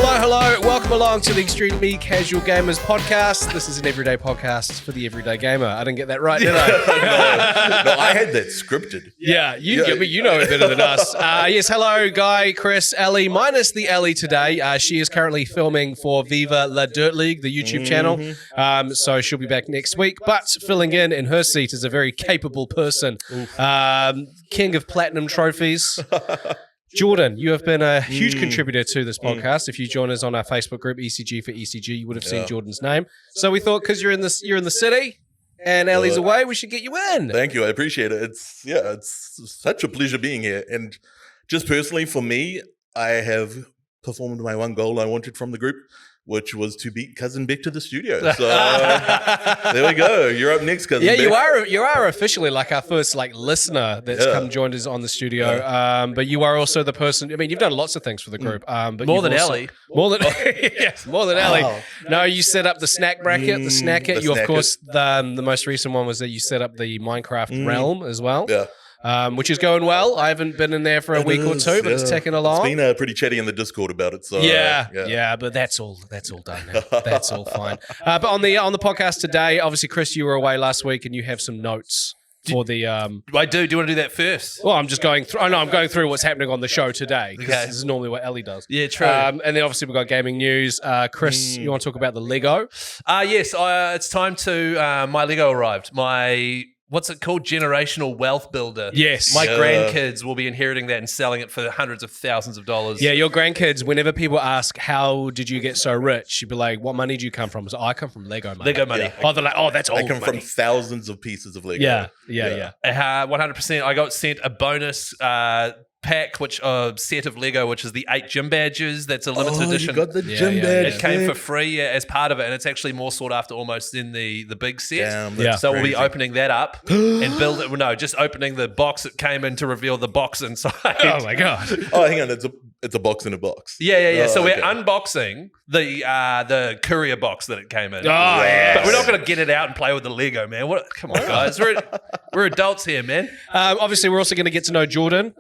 Hello. Welcome along to the Extremely Casual Gamers podcast. This is an everyday podcast for the everyday gamer. I didn't get that right, did I? No, I had that scripted. Yeah, you know it better than us. Yes, hello, Guy, Chris, Ellie, minus the Ellie today. She is currently filming for Viva La Dirt League, the YouTube channel. So she'll be back next week. But filling in her seat is a very capable person. King of Platinum Trophies. Jordan, you have been a huge contributor to this podcast. If you join us on our Facebook group, ECG for ECG, you would have seen Jordan's name. So we thought because you're in the city and Ellie's away, we should get you in. Thank you. I appreciate it. It's such a pleasure being here. And just personally for me, I have performed my one goal I wanted from the group, which was to beat Cousin Beck to the studio. So there we go. You're up next, Cousin Beck. You are officially like our first listener that's come joined us on the studio. But you are also the person. I mean, you've done lots of things for the group. But more than Ellie. More than Ellie. No, you set up the snack bracket, the snack it. You of course the most recent one was that you set up the Minecraft realm as well. Yeah. Which is going well. I haven't been in there for a week or two, but it's ticking along. It's been pretty chatty in the Discord about it. So but that's all done now. That's all fine. But on the podcast today, obviously, Chris, you were away last week, and you have some notes for the. I do. Do you want to do that first? Well, I'm just going through. Oh no, I'm going through what's happening on the show today. Okay. This is normally what Ellie does. Yeah, true. And then obviously we've got gaming news. Chris, you want to talk about the Lego? Yes. It's time to. My Lego arrived. What's it called? Generational wealth builder. Yes. My grandkids will be inheriting that and selling it for hundreds of thousands of dollars. Yeah, your grandkids, whenever people ask, how did you get so rich? You'd be like, what money do you come from? So I come from Lego money. Lego money. Yeah. Oh, they're like, oh, that's old money. I come from thousands of pieces of Lego. Yeah. 100%. I got sent a bonus pack, set of Lego, which is the 8 gym badges. That's a limited edition. You got the gym badge. It came for free as part of it, and it's actually more sought after almost than the big set. Damn, so we'll be opening that up and build it. No, just opening the box that came in to reveal the box inside. Oh my god! Oh, hang on, it's a box in a box. Yeah. So we're unboxing the courier box that it came in. Oh yeah, but we're not going to get it out and play with the Lego, man. Come on, guys. We're adults here, man. Obviously, we're also going to get to know Jordan.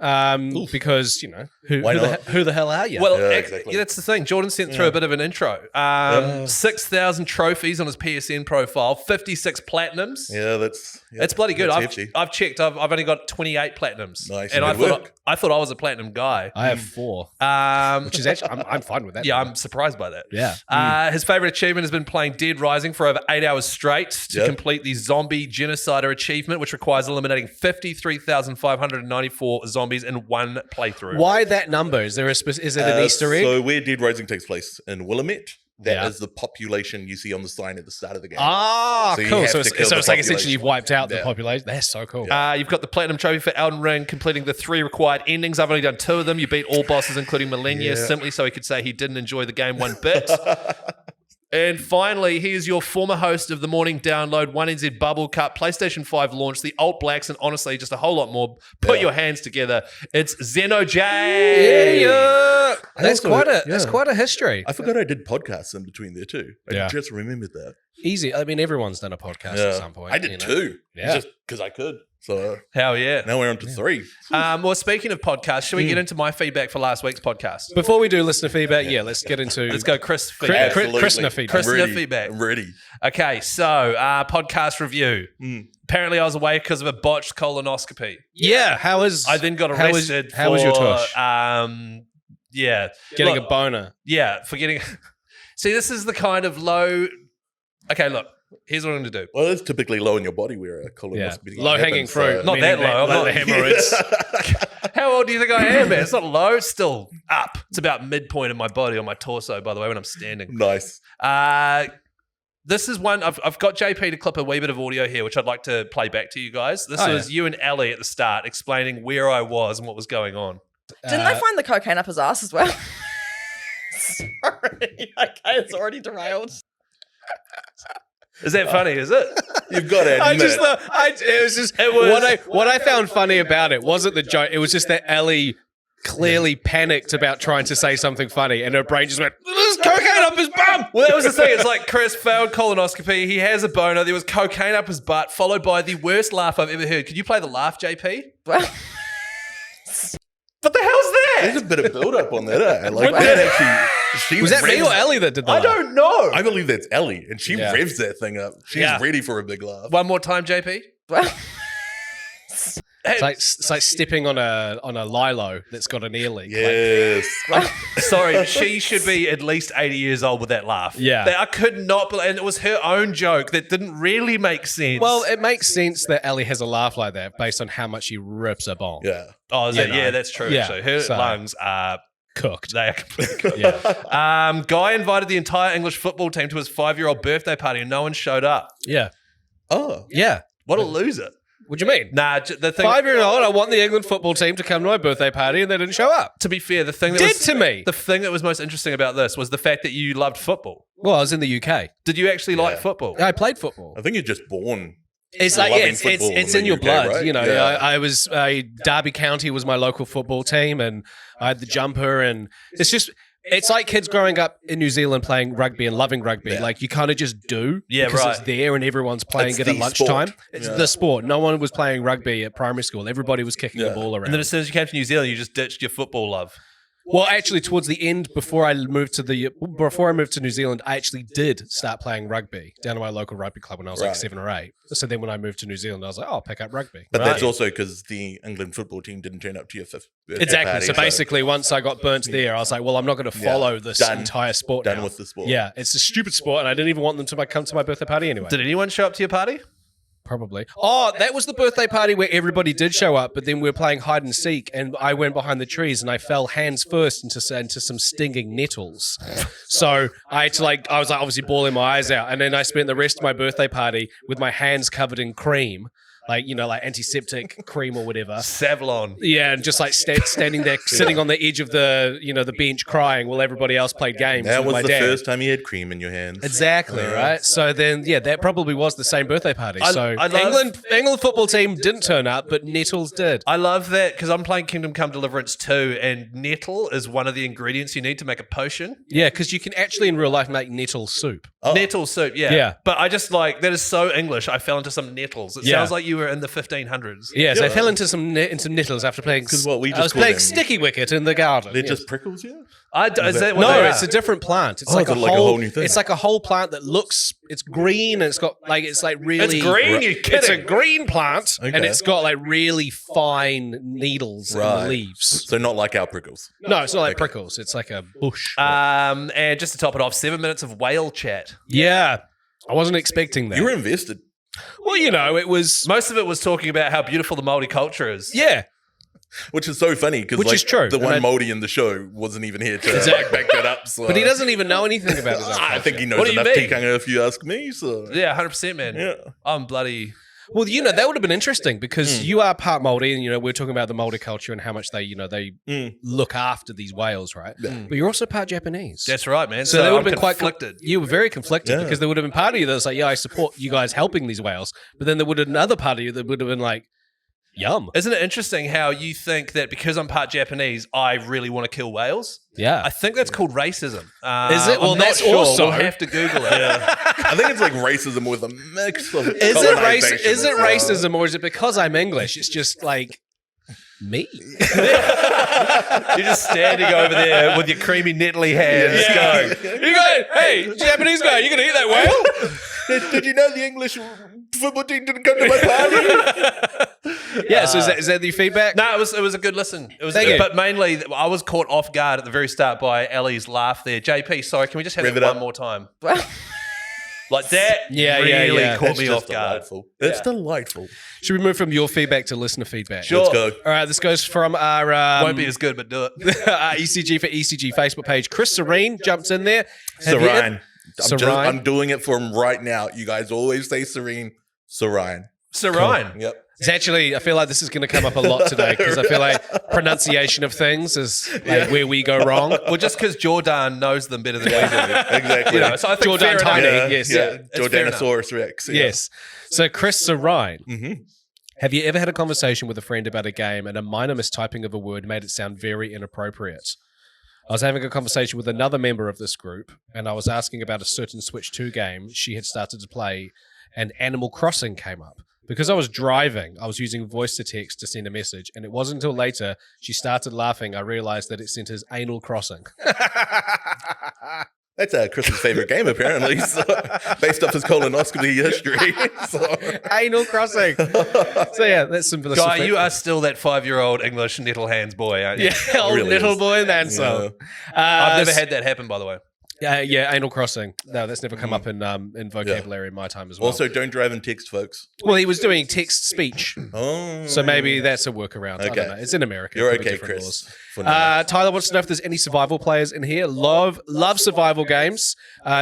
Because, who the hell are you? Well, exactly. That's the thing. Jordan sent through a bit of an intro. 6,000 trophies on his PSN profile, 56 platinums. Yeah, that's bloody good. Hefty. I've checked. I've only got 28 platinums. Nice. And I thought I was a platinum guy. I have 4. Which is actually, I'm fine with that. Yeah, I'm surprised by that. Yeah. His favorite achievement has been playing Dead Rising for over 8 hours straight to complete the Zombie Genocider achievement, which requires eliminating 53,594 zombies in one playthrough. Why that number? Is there is it an Easter egg? So where Dead Rising takes place in Willamette, that is the population you see on the sign at the start of the game. Cool. So it's like essentially you've wiped out the population. That's so cool. You've got the Platinum Trophy for Elden Ring, completing the 3 required endings. I've only done 2 of them. You beat all bosses, including Millennia, simply so he could say he didn't enjoy the game one bit. And finally, he is your former host of the Morning Download, 1NZ Bubble Cup, PlayStation 5 launch, the Alt Blacks, and honestly, just a whole lot more. Put your hands together. It's Zeno J. Yeah. That's quite a history. I forgot I did podcasts in between there too. I just remembered that. Easy. I mean, everyone's done a podcast at some point. I did 2. Just because I could. So hell yeah. Now we're on to 3. Well, speaking of podcasts, should we get into my feedback for last week's podcast? Before we do listener feedback, let's get into... Let's go Chris feedback. Christner feedback. Christner feedback. I'm ready. Okay, so podcast review. Apparently I was away because of a botched colonoscopy. Yeah. I then got arrested How was your tush? Getting a boner. Yeah, for getting... See, this is the kind of low... Okay, look. Here's what I'm going to do. Well, it's typically low in your body where a colonoscopy low-hanging fruit. Not that low. I'm not the hemorrhoids. How old do you think I am, man? It's not low. It's still up. It's about midpoint of my body, on my torso, by the way, when I'm standing. Nice. This is one. I've got JP to clip a wee bit of audio here, which I'd like to play back to you guys. This was you and Ellie at the start explaining where I was and what was going on. Didn't they find the cocaine up his ass as well? Sorry. Okay, it's already derailed. Is that funny? Is it? You've got to admit. What I found funny about it wasn't the joke. It was just that Ellie clearly panicked about trying to say something funny, and her brain just went, "There's cocaine up his bum." Well, that was the thing. It's like Chris failed colonoscopy. He has a boner. There was cocaine up his butt, followed by the worst laugh I've ever heard. Could you play the laugh, JP? Well, what the hell's that? There's a bit of build up on that. Like that actually. She Was that me revs- or Ellie that did that? I don't know. I believe that's Ellie, and she Yeah. revs that thing up. She's Yeah. ready for a big laugh. One more time, JP. Well, It's like stepping on a lilo that's got an ear leak. Like, Yes. Sorry, she should be at least 80 years old with that laugh. Yeah. I could not believe, and it was her own joke that didn't really make sense. well, it makes sense that Ellie has a laugh like that based on how much she rips her bomb. Yeah. oh, is it? you Yeah, know. that's true. Yeah, Actually, her so- lungs are Cooked. they are completely cooked. Yeah. Guy invited the entire English football team to his 5-year-old birthday party, and no one showed up. Yeah. Oh. Yeah. What a loser! What do you mean? Nah, the thing. 5-year-old, I want the England football team to come to my birthday party and they didn't show up. To be fair, the thing that Did was, to me. the thing that was most interesting about this was the fact that you loved football. Well, I was in the UK. Did you actually like Yeah. football? I played football. I think you're just born. It's like, yeah, loving it's football it's in in the your UK, blood. right? You know, Yeah. I was Derby County was my local football team, and I had the jumper, and it's like kids growing up in New Zealand playing rugby and loving rugby. Yeah. Like you kind of just do, Yeah, because right. it's there and everyone's playing It's it at the lunchtime. sport. It's Yeah. the sport. No one was playing rugby at primary school. Everybody was kicking the Yeah. ball around. And then as soon as you came to New Zealand, you just ditched your football love. Well, actually, towards the end, before I moved to New Zealand, I actually did start playing rugby down at my local rugby club when I was like Right. 7 or 8. So then when I moved to New Zealand, I was like, oh, I'll pick up rugby. But Right. that's also because the England football team didn't turn up to your fifth birthday Exactly. party, So basically, once I got burnt there, I was like, well, I'm not going to follow this Done. entire sport done now. with the sport. Yeah, it's a stupid sport, and I didn't even want them to come to my birthday party anyway. Did anyone show up to your party? Probably. Oh, that was the birthday party where everybody did show up, but then we were playing hide and seek, and I went behind the trees and I fell hands first into some stinging nettles. So I had to I was like obviously bawling my eyes out, and then I spent the rest of my birthday party with my hands covered in cream. Like antiseptic cream or whatever. Savlon. Yeah, and just like standing there, sitting on the edge of the bench, crying while everybody else played games. That with was my the dad. first time you had cream in your hands. Exactly, right? So then, yeah, that probably was the same birthday party. I So love- England football team didn't turn up, but Nettles did. I love that because I'm playing Kingdom Come Deliverance 2, and nettle is one of the ingredients you need to make a potion. Yeah, because you can actually in real life make nettle soup. Oh. Nettle soup, yeah. Yeah. But I just that is so English. I fell into some nettles. It Yeah. sounds like you were in the 1500s. Yeah, so I Yeah. fell into some nettles after playing. 'Cause what we I just was call playing them- sticky wicket in the garden. They're yes. just prickles, yeah? Is that what No, they it's are? a different plant. It's Oh, like, is a it like a whole whole new thing? It's like a whole plant that looks. It's green and it's got it's like really. It's green, you kidding? It's a green plant and Okay. it's got like really fine needles in the Right. leaves. So not like our prickles. No, it's not like prickles. It's like a bush. And just to top it off, 7 minutes of whale chat. Yeah, I wasn't expecting that. You were invested. Well, it was. Most of it was talking about how beautiful the Māori culture is. Yeah, Which is so funny because Which is true. the And one I- Māori in the show wasn't even here to Exactly. back that up. So. but he doesn't even know anything about his own I think he knows What do you enough mean? tikanga if you ask me. So Yeah, 100%, man. yeah. I'm bloody... Well, that would have been interesting because you are part Māori, and we're talking about the Māori culture and how much they look after these whales, right? But you're also part Japanese. That's right, man. So they would I'm have been quite conflicted. You were very conflicted Yeah. because there would have been part of you that was like, "Yeah, I support you guys helping these whales," but then there would have another part of you that would have been like, "Yum." Isn't it interesting how you think that because I'm part Japanese, I really want to kill whales? Yeah. I think that's called racism. Is it? Well, I'm not that's sure. also- We'll have to Google it. I think it's like racism with a mix of Is it colonization. Is it racism or is it because I'm English? It's just like me. You're just standing over there with your creamy, nettly hands going, You go, hey, Japanese guy, you gonna eat that whale? Did you know the English football team didn't come to my party? Yeah. So is that the feedback? No, it was a good listen. It was, Thank you. but mainly I was caught off guard at the very start by Ellie's laugh there. JP, sorry, can we just have Rev it it one up. more time? well, Like that Yeah, really yeah. caught It's me just off guard. delightful. It's delightful. Should we move from your feedback to listener feedback? Sure. Let's go. All right, this goes from our Won't be as good, but do it. our ECG for ECG Facebook page. Chris Serene jumps in there. Have you- Serene. Serene? I'm doing it for him right now. You guys always say Serene. Serene. So Ryan, Yep. It's actually, I feel like this is going to come up a lot today because I feel like pronunciation of things is like where we go wrong. well, just because Jordan knows them better than we do. Exactly. You know, so I think Jordan fair enough. Tini. yeah, yes. yeah. It's fair enough. Jordanosaurus Rex. Yeah. Yes. So Chris Serine, Mm-hmm. have you ever had a conversation with a friend about a game and a minor mistyping of a word made it sound very inappropriate? I was having a conversation with another member of this group and I was asking about a certain Switch 2 game she had started to play and Animal Crossing came up. because I was driving, I was using voice to text to send a message, and it wasn't until later she started laughing I realized that it sent his anal crossing. That's Chris's favorite game, apparently, so, based off his colonoscopy history. So. Anal crossing. So yeah, that's some Guy, you are still that 5-year-old English nettle hands boy, aren't you? Yeah, old really little is. boy man. So I've never had that happen, by the way. yeah, anal crossing. No, that's never come up in vocabulary in my time as well. Also, don't drive and text, folks. Well, he was doing text speech, Oh, so maybe that's a workaround. I Okay. don't know. It's in America. You're Could be okay, different Chris. laws. For now. Tyler wants to know if there's any survival players in here. Love survival games.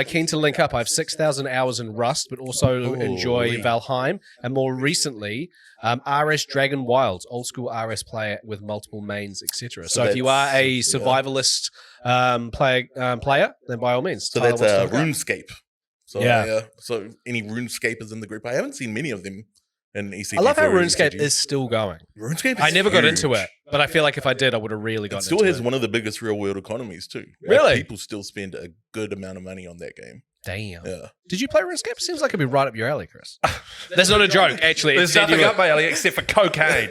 Keen to link up. I have 6,000 hours in Rust, but also enjoy Holy. Valheim, and more recently, RS Dragon Wilds, old school RS player with multiple mains, etc. So if you are a survivalist player, then by all means. So Tyler that's wants to hook up. RuneScape. So, Yeah. So any RuneScapers in the group? I haven't seen many of them in ECG. I love how for RuneScape ECG. is still going. RuneScape. I is never got huge. into it, but I feel like if I did, I would have really It gotten still into has it. one of the biggest real world economies too. Really? People still spend a good amount of money on that game. Damn. Yeah. Did you play RuneScape? Seems like it'd be right up your alley, Chris. That's not a joke, actually. There's It's nothing genuine. up my alley except for cocaine.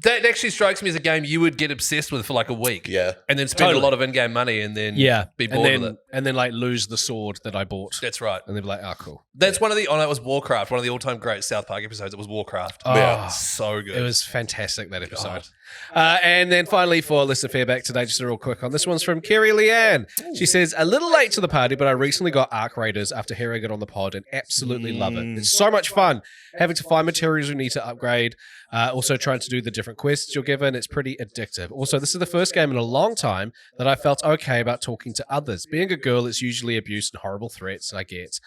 That actually strikes me as a game you would get obsessed with for like a week. Yeah. And then spend Totally. a lot of in-game money and then Yeah. be bored and with it. then like lose the sword that I bought. That's right. And they'd be like, oh, cool. That's one of the, it was Warcraft, one of the all-time great South Park episodes. It was Warcraft. Oh, Yeah. So good. It was fantastic, that episode. And then finally, for listener feedback today, just a real quick one. This one's from Kerry Leanne. She says, a little late to the party, but I recently got Arc Raiders after hearing it on the pod and absolutely love it. It's so much fun having to find materials we need to upgrade. Also trying to do the different quests you're given. It's pretty addictive. Also, this is the first game in a long time that I felt okay about talking to others. Being a girl, it's usually abuse and horrible threats I get.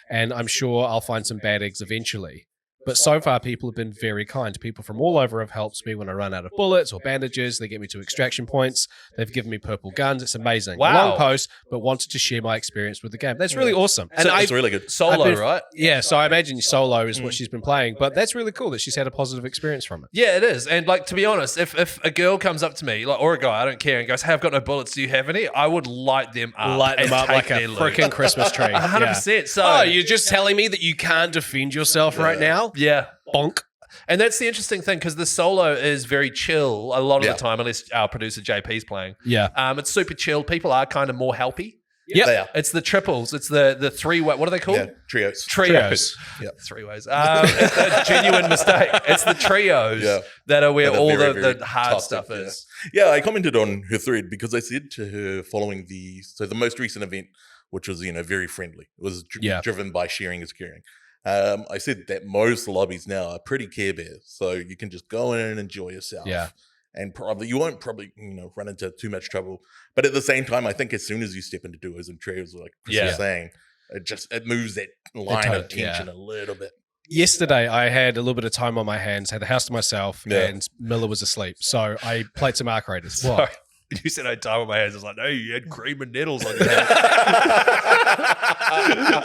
And I'm sure I'll find some bad eggs eventually. But so far, people have been very kind. People from all over have helped me when I run out of bullets or bandages. They get me to extraction points. They've given me purple guns. It's amazing. Wow. Long post, but wanted to share my experience with the game. That's really awesome. And So I, it's really good. Solo, I've been- right? yeah, so I imagine solo is what she's been playing. But that's really cool that she's had a positive experience from it. Yeah, it is. And like, to be honest, if a girl comes up to me, like, or a guy, I don't care, and goes, "Hey, I've got no bullets. Do you have any?" I would light them up. Light them and up take like a their loot. freaking Christmas tree. 100%. So, Oh, you're just telling me that you can't defend yourself right now? yeah. Bonk. And that's the interesting thing because the solo is very chill a lot of Yeah. the time, unless our producer JP's playing. Yeah. It's super chill. People are kind of more helpy. Yep. They are. It's the triples. It's the three-way. What are they called? Yeah. Trios. Trios. Yep. Three ways. It's a genuine mistake. It's the trios Yeah. that are where That are all very, the very hard toxic, stuff yeah. is. Yeah, I commented on her thread because I said to her following the most recent event, which was very friendly. It was driven by sharing is caring. I said that most lobbies now are pretty Care Bear, so you can just go in and enjoy yourself. Yeah. And you won't probably run into too much trouble. But at the same time, I think as soon as you step into duos and trios, like Chris was saying, it moves that line of tension a little bit. Yesterday, I had a little bit of time on my hands, had the house to myself, and Miller was asleep. So I played some Arc Raiders. Sorry. What? You said I had time on my hands. I was like, no, you had cream and nettles on your hands.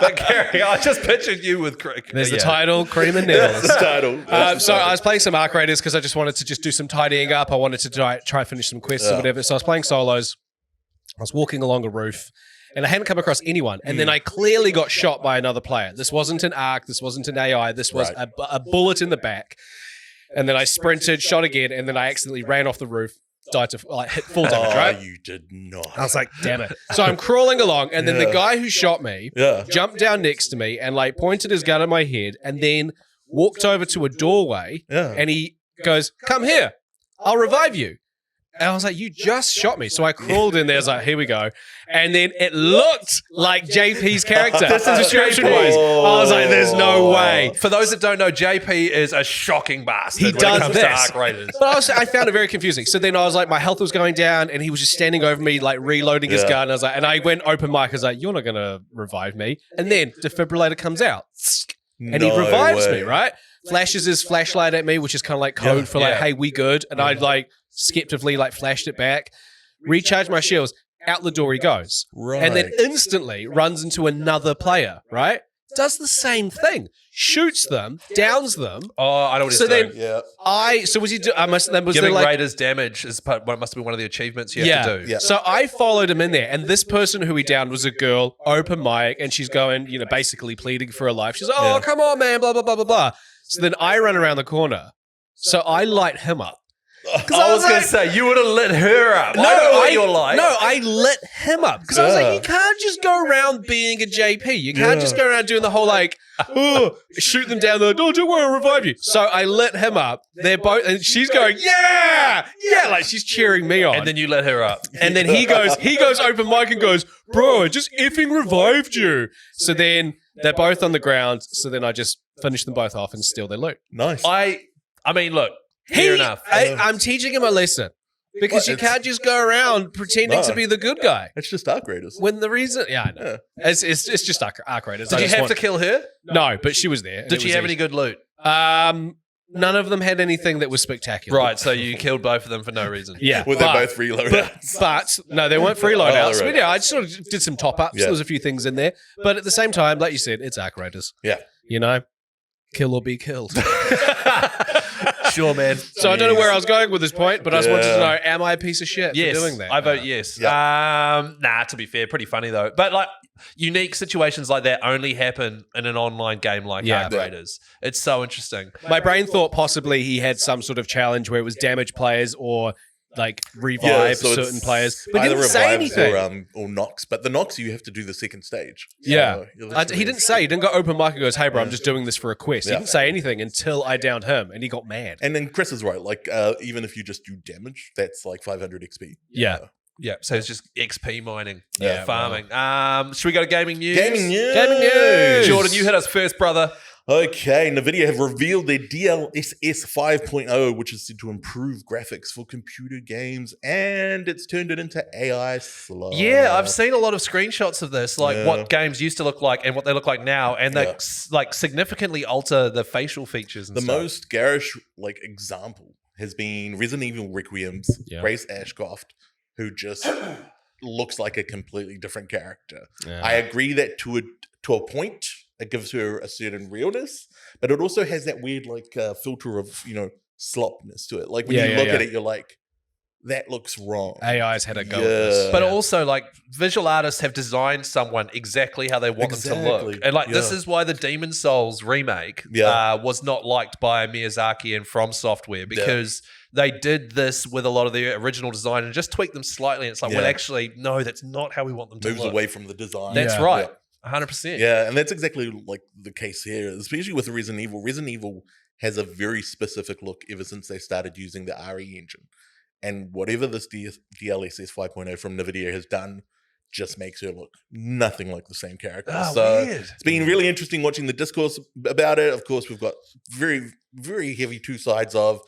But Gary, I just pictured you with cream. There's the title, Cream and That's Nettles. the title. So I was playing some Arc Raiders because I just wanted to just do some tidying up. I wanted to try finish some quests or whatever. So I was playing solos. I was walking along a roof. And I hadn't come across anyone. And then I clearly got shot by another player. This wasn't an ARC. This wasn't an AI. This was a bullet in the back. And then I sprinted, shot again, and then I accidentally ran off the roof, died to hit full damage, right? You did not. I was like, damn it. So I'm crawling along, and then the guy who shot me jumped down next to me and like pointed his gun at my head and then walked over to a doorway and he goes, come here, I'll revive you. And I was like, you just shot me. So I crawled in there. I was like, here we go. And then it looked like JP's character. Description-wise. I was like, there's no way. For those that don't know, JP is a shocking bastard He when does it comes this. to Arc Raiders. But I found it very confusing. So then I was like, my health was going down and he was just standing over me, like reloading his gun. I was like, and I went open mic. I was like, you're not going to revive me. And then defibrillator comes out and he revives me, right? Flashes his flashlight at me, which is kind of like code for like, hey, we good. And I like skeptically like flashed it back, recharged my shields, out the door he goes. Right. And then instantly runs into another player, right? does the same thing. Shoots them, downs them. Oh, I know what he's So doing. then so was he was Giving there like, Raiders damage is must be one of the achievements you have to do. Yeah. So I followed him in there, and this person who he downed was a girl, open mic, and she's going, basically pleading for her life. She's like, "Oh, come on, man, blah blah blah blah blah." So then I run around the corner, so I light him up. I was going to say, you would have lit her up. I know what you're like. No, I lit him up because I was like, you can't just go around being a JP. You can't just go around doing the whole shoot them down. Don't worry, I'll revive you. So I lit him up. They're both, and she's going, yeah, like she's cheering me on. And then you lit her up. And then he goes open mic and goes, bro, I just effing revived you. So then they're both on the ground. So then I just finish them both off and steal their loot. Nice. I mean, look, fair enough. I'm teaching him a lesson because you can't just go around pretending to be the good guy. It's just Arc Raiders. When the reason, I know. It's just Arc Raiders. Did you have to kill her? No, but she was there. Did she have any good loot? None of them had anything that was spectacular. Right, so you killed both of them for no reason. Yeah. Were they both reloadouts? But no, they weren't free loadouts. right. But yeah, I sort of did some top ups. Yeah. There was a few things in there. But at the same time, like you said, it's Arc Raiders. Yeah. Kill or be killed. Sure, man. So I don't know where I was going with this point, but I just wanted to know, am I a piece of shit Yes, for doing that? I vote yes. Yeah. To be fair, pretty funny though. But like unique situations like that only happen in an online game like Arc Raiders. It's so interesting. My brain thought possibly he had some sort of challenge where it was damage players or like revive so certain it's players. But he either didn't say revives anything. or knocks. But the knocks, you have to do the second stage. Yeah. So you're He literally- didn't say. He didn't go open mic and goes, hey, bro, I'm just doing this for a quest. He didn't say anything until I downed him and he got mad. And then Chris is right. Like, even if you just do damage, that's like 500 XP. Yeah. Yeah, so it's just XP mining, Yeah, farming. Should we go to gaming news? Gaming news. Gaming news. Jordan, you hit us first, brother. Okay, NVIDIA have revealed their DLSS 5.0, which is said to improve graphics for computer games, and it's turned it into AI slot. Yeah, I've seen a lot of screenshots of this, like what games used to look like and what they look like now, and they like significantly alter the facial features and The stuff. most garish example has been Resident Evil Requiem's Grace Ashcroft, who just looks like a completely different character. Yeah. I agree that to a point, it gives her a certain realness, but it also has that weird filter of slopness to it. Like when you look at it, you're like, that looks wrong. AI's had a go at this. But also, like, visual artists have designed someone exactly how they want them to look. And, like, this is why the Demon Souls remake was not liked by Miyazaki and From Software, because they did this with a lot of the original design and just tweaked them slightly. And it's like, well, actually, no, that's not how we want them to Moves look. away from the design. That's right. 100%. Yeah, and that's exactly like the case here, especially with Resident Evil. Resident Evil has a very specific look ever since they started using the RE engine. And whatever this DLSS 5.0 from NVIDIA has done just makes her look nothing like the same character. Weird. It's been really interesting watching the discourse about it. Of course, we've got very, very heavy two sides of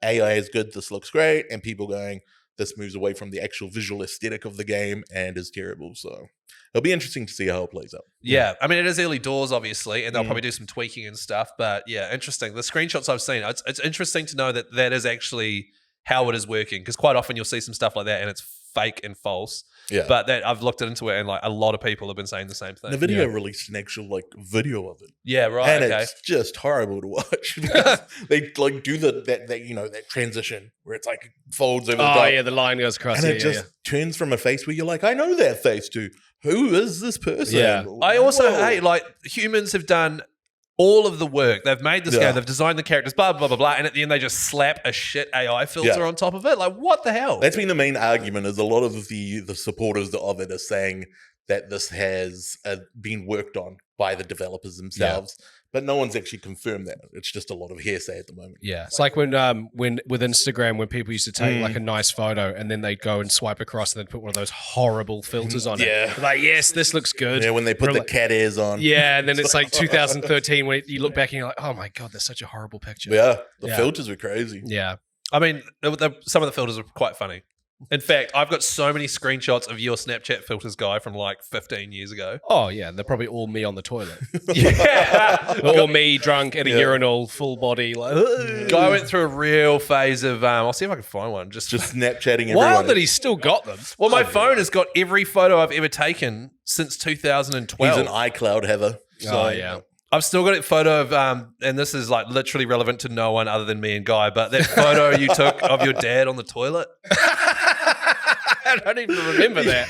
AI is good, this looks great, and people going, this moves away from the actual visual aesthetic of the game and is terrible. So it'll be interesting to see how it plays out. Yeah, I mean, it is early doors, obviously, and they'll probably do some tweaking and stuff. But yeah, interesting. The screenshots I've seen, it's interesting to know that that is actually how it is working, because quite often you'll see some stuff like that and it's fake and false. Yeah. But that I've looked into it and like a lot of people have been saying the same thing. NVIDIA released an actual video of it. Yeah, right. And it's just horrible to watch because they do that transition where it's like folds over the top. Oh yeah, the line goes across. And it just turns from a face where you're like, I know that face to who is this person? Yeah. I also hate humans have done all of the work. They've made this game. They've designed the characters, blah, blah, blah, blah. And at the end, they just slap a shit AI filter on top of it. Like, what the hell? That's been the main argument, is a lot of the supporters of it are saying that this has been worked on by the developers themselves. Yeah. But no one's actually confirmed that. It's just a lot of hearsay at the moment. Yeah. It's like when with Instagram, when people used to take like a nice photo and then they'd go and swipe across and then put one of those horrible filters on it. Like, yes, this looks good. Yeah, when they put the cat ears on. Yeah, and then it's like 2013 when you look back and you're like, oh my God, that's such a horrible picture. Yeah, the filters were crazy. Yeah. I mean, some of the filters are quite funny. In fact, I've got so many screenshots of your Snapchat filters guy from like 15 years ago. Oh, yeah. They're probably all me on the toilet. Yeah. Or me drunk at a urinal, full body. Like, Guy went through a real phase of, I'll see if I can find one. Just Snapchatting everyone. Wild that he's still got them. Well, my phone has got every photo I've ever taken since 2012. He's an iCloud haver. Oh, yeah. I've still got a photo of, and this is like literally relevant to no one other than me and Guy, but that photo you took of your dad on the toilet. I don't even remember that.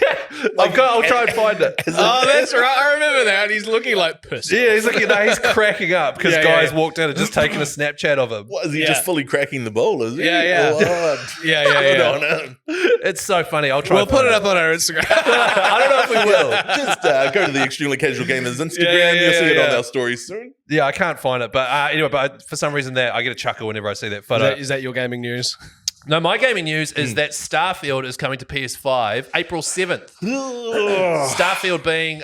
I'll try and find it. Oh, that's right. I remember that. And he's looking like pissed. Yeah, he's looking. No, he's cracking up because Yeah, Guy's yeah. walked in and just taken a Snapchat of him. What, is he Yeah. just fully cracking the bowl, is he? Yeah, yeah. Lord. Yeah, Good yeah. on him. It's so funny. I'll try. We'll and put find it up on our Instagram. I don't know if we will. Just go to the Extremely Casual Gamers Instagram. Yeah, You'll see it on yeah. our stories soon. Yeah, I can't find it, but anyway. But for some reason, I get a chuckle whenever I see that photo. Is that your gaming news? No, my gaming news is that Starfield is coming to PS5 April 7th. Starfield being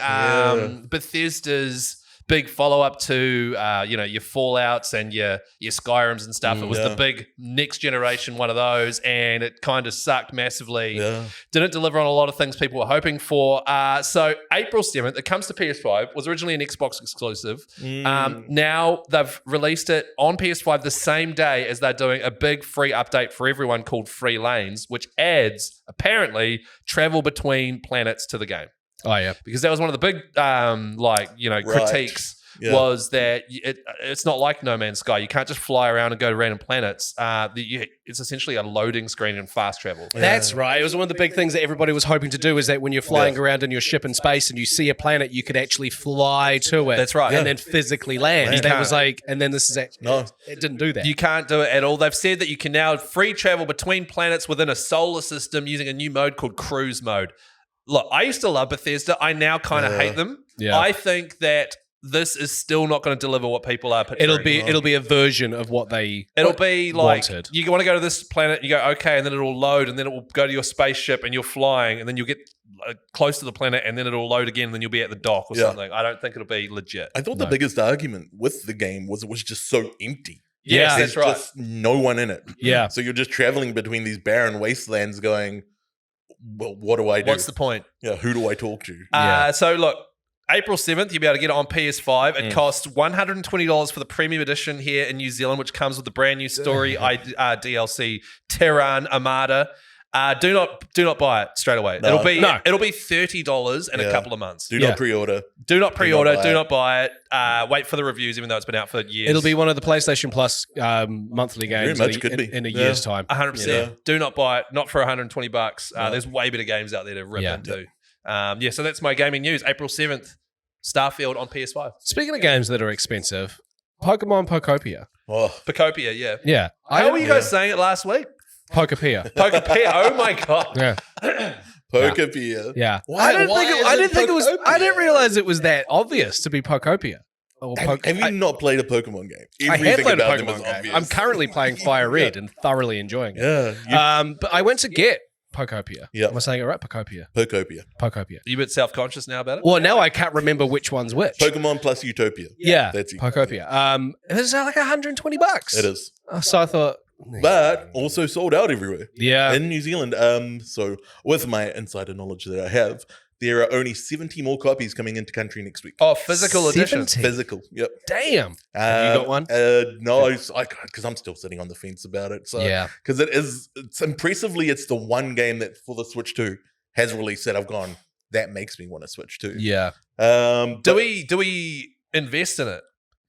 Bethesda's big follow-up to your Fallouts and your Skyrims and stuff. It was the big next generation one of those, and it kind of sucked massively. Yeah. Didn't deliver on a lot of things people were hoping for. So April 7th, it comes to PS5. Was originally an Xbox exclusive. Now they've released it on PS5 the same day as they're doing a big free update for everyone called Free Lanes, which adds, apparently, travel between planets to the game. Oh, yeah. Because that was one of the big, critiques was that it's not like No Man's Sky. You can't just fly around and go to random planets. It's essentially a loading screen and fast travel. That's right. It was one of the big things that everybody was hoping to do is that when you're flying around in your ship in space and you see a planet, you could actually fly to it. That's right. And then physically land. You That can't. was like, and then this is actually, No. it didn't do that. You can't do it at all. They've said that you can now free travel between planets within a solar system using a new mode called cruise mode. Look, I used to love Bethesda. I now kind of hate them. Yeah. I think that this is still not going to deliver what people are picturing. It'll be a version of what they It'll be like wanted. you want to go to this planet, you go okay, and then it'll load, and then it will go to your spaceship, and you're flying, and then you'll get close to the planet, and then it'll load again, and then you'll be at the dock or something. I don't think it'll be legit. I thought the biggest argument with the game was it was just so empty. Yes, There's that's right. just no one in it. Yeah. So you're just traveling between these barren wastelands going, well, what do I do? What's the point? Yeah, who do I talk to? So look, April 7th, you'll be able to get it on PS5. It costs $120 for the premium edition here in New Zealand, which comes with the brand new story DLC, Terran Armada. Do not buy it straight away. No. It'll be $30 in a couple of months. Do not pre-order. Do not pre-order. buy Do it. not buy it. Wait for the reviews, even though it's been out for years. It'll be one of the PlayStation Plus monthly games Very much could be. in a year's time. 100%. Yeah. Do not buy it. Not for $120. There's way better games out there to rip into. So that's my gaming news. April 7th, Starfield on PS5. Speaking of games that are expensive, Pokemon Pokopia. Oh, Pocopia, yeah. Yeah. How were you guys saying it last week? Pokopia. Pocopia. Oh my god. Yeah. Pokopia. Yeah. Why- I why is it Pokopia? I didn't realize it was that obvious to be Pokopia. Or Have you not played a Pokemon game? I have Everything played a about them Pokemon is game. obvious. I'm currently playing Fire Red and thoroughly enjoying it. Yeah. But I went to get Pokopia. Yeah. Am I saying it right? Pokopia. Pokopia. Pokopia. Are you a bit self-conscious now about it? Well, now I can't remember which one's which. Pokemon plus Utopia. Yeah. That's it. Pokopia. It was like $120. It is. So I thought, But also sold out everywhere. yeah. In New Zealand. So with my insider knowledge that I have, there are only 70 more copies coming into country next week. Oh, physical edition. 70? Physical. Yep. Damn. Have you got one? No, because I'm still sitting on the fence about it. So Yeah. because it's impressively, it's the one game that for the Switch 2 has released that I've gone, that makes me want to Switch 2. Yeah. Do we invest in it?